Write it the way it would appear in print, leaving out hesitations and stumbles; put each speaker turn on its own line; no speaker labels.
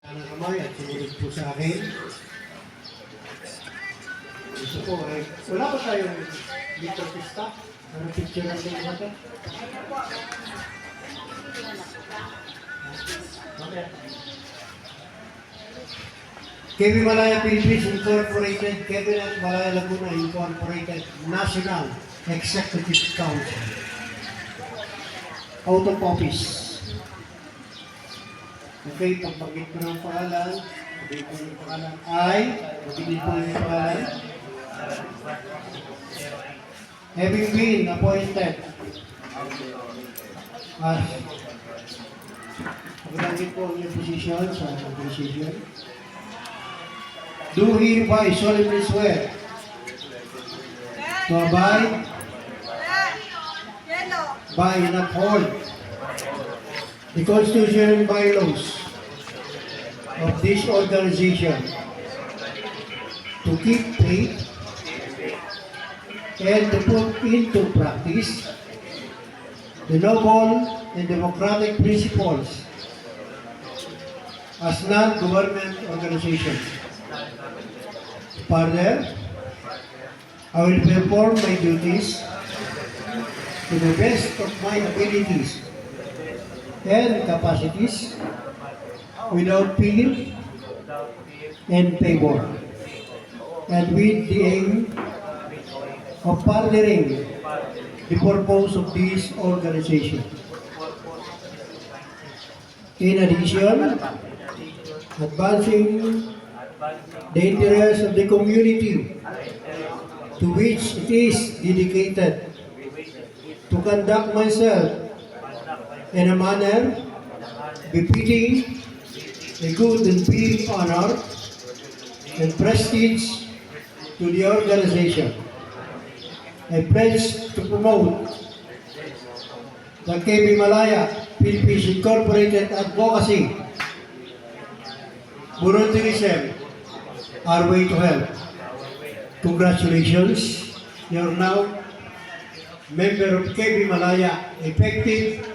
Ano naman at sumunod po sa akin. Gusto ko eh. Wala ba tayong dito pista? Ano picture natin natin? Okay. KB Malaya Philippines Incorporated, Cabinet Malaya Laguna Incorporated, National Executive Council. Out of office. Okay, pagbanggit ko ng pangalan, sabihin ko ng pangalan ay, sabihin ko ng pangalan, having been appointed as pagbanggit ko yung position sa organization, do hereby solemnly swear to abide by and uphold the Constitution and bylaws of this organization, to keep faith and to put into practice the noble and democratic principles as non-government organization. Further, I will perform my duties to the best of my abilities and capacities without fear and favor, and with the aim of furthering the purpose of this organization. In addition, advancing the interests of the community to which it is dedicated, to conduct myself in a manner befitting the good and being honor and prestige to the organization. I pledge to promote the KB Malaya Philippines Incorporated Advocacy, volunteerism, our way to help. Congratulations, you are now member of KB Malaya, effective